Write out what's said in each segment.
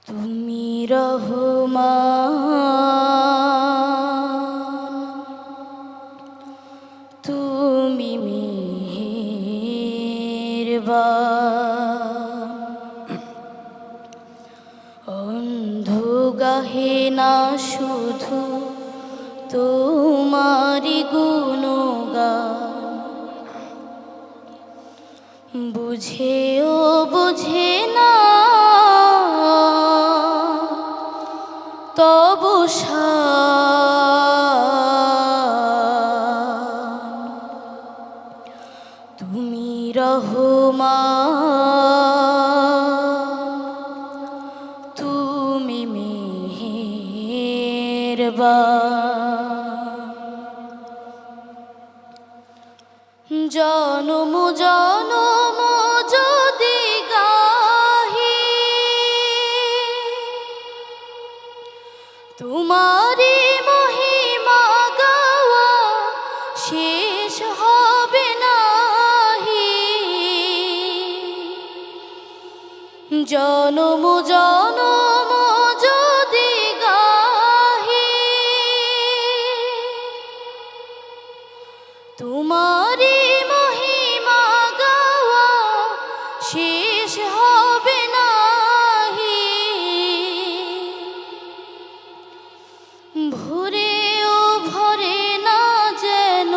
তুমি রহমান, তুমি মেহেরবান। অন্ধ গাহে না শুধু তোমারি গুণগান, বুঝেও বোঝে না তবু শান। তুমি রহমান, তুমি মেহেরবান। জনম জনম যদি গাহি তোমারি মহিমা, গাওয়া শেষ হবে নাহি। জনম জনম যদি গাহি তোমারি মহিমা, গাওয়া শেষ হবে নাহি। ভোরেও ভরে না যেন,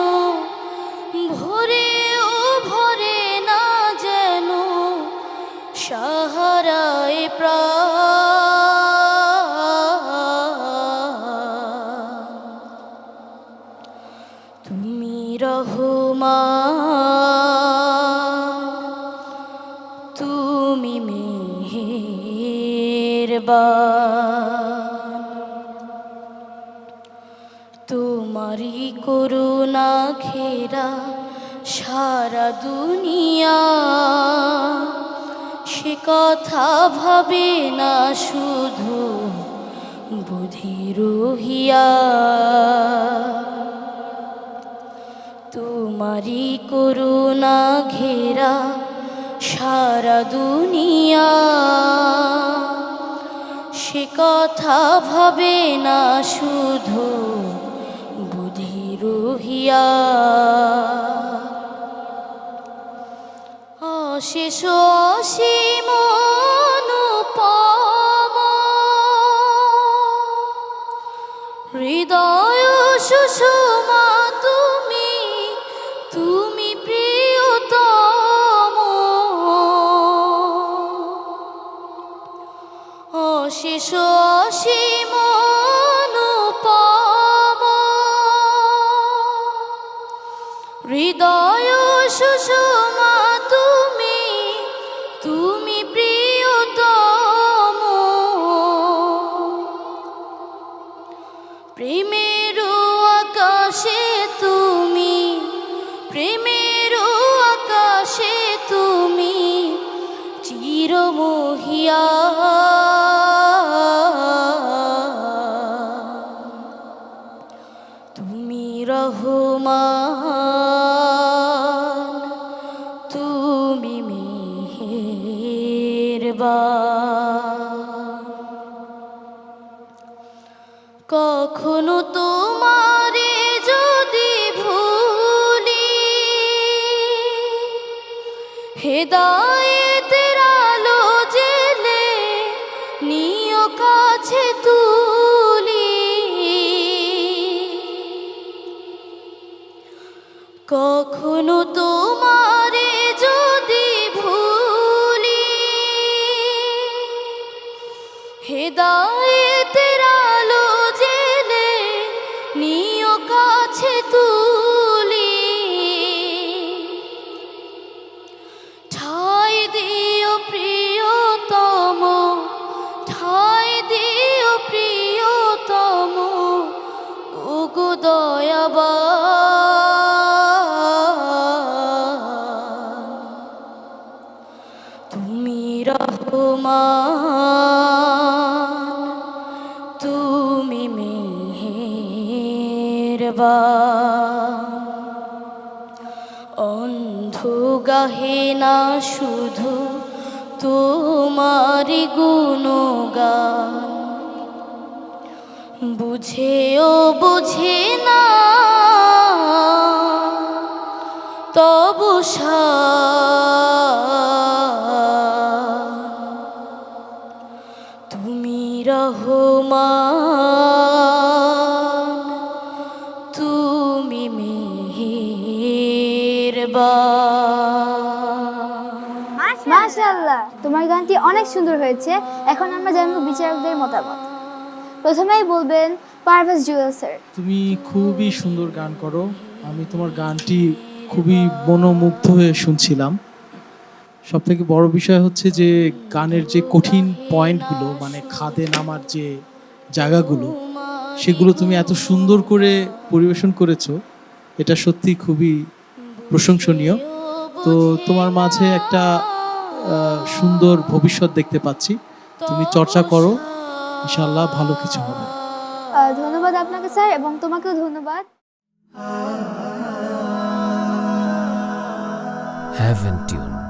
ভোরেও ভরে না যেন সাহারায় প্রাণ। তুমি রহমান, তুমি মেহেরবান। তোমারি করুণা ঘেরা সারা দুনিয়া, সে কথা ভাবে না শুধু বুদ্ধি রহিয়া। তোমারি করুণা ঘেরা সারা দুনিয়া, সে কথা ভাবে না শুধু বুদ্ধি রহিয়া। অশেষ অসীম অনুপম হৃদয় সুষমা তুমি, তুমি প্রিয়তম। অশেষ অসীম অনুপম হৃদয় সুষমা তুমি, তুমি প্রিয়তম। প্রেমের আকাশে তুমি, প্রেমের আকাশে তুমি চিরমহিয়ান। তুমি রহমান, তুমি মেহেরবান। কখনো তোমারে যদি ভুলি, হেদায়েতের আলো জেলে নিও কাছে তুলি। কখনো তোমারে যদি ভুলি, হেদায়েতের আলো জেলে নিও কাছে তুলি। ঠাই দিও প্রিয়তম, ঠাই দিও প্রিয়তম, ওগো দয়াবান। তুমি রহমান, তুমি মেহেরবান। অন্ধ গাহে না শুধু তোমারি গুণগান বুঝেও বুঝে না তবু তুমি রহমান তুমি মেহেরবান। মাশাআল্লাহ, তোমার গানটি অনেক সুন্দর হয়েছে। এখন আমরা জানবো বিচারকদের মতামত। প্রথমেই বলবেন পারভেজ জুয়েল স্যার। তুমি খুবই সুন্দর গান করো। আমি তোমার গানটি খুবই মনোমুগ্ধ হয়ে শুনছিলাম। সব থেকে বড় বিষয় হচ্ছে যে গানের যে কঠিন পয়েন্টগুলো, মানে খাদে নামার যে জায়গাগুলো, সেগুলো তুমি এত সুন্দর করে পরিবেশন করেছো। এটা সত্যি খুবই প্রশংসনীয়। তো তোমার মাঝে একটা সুন্দর ভবিষ্যৎ দেখতে পাচ্ছি। তুমি চর্চা করো, ইনশাআল্লাহ ভালো কিছু হবে। ধন্যবাদ আপনাকে স্যার, এবং তোমাকেও ধন্যবাদ। Heaven Tune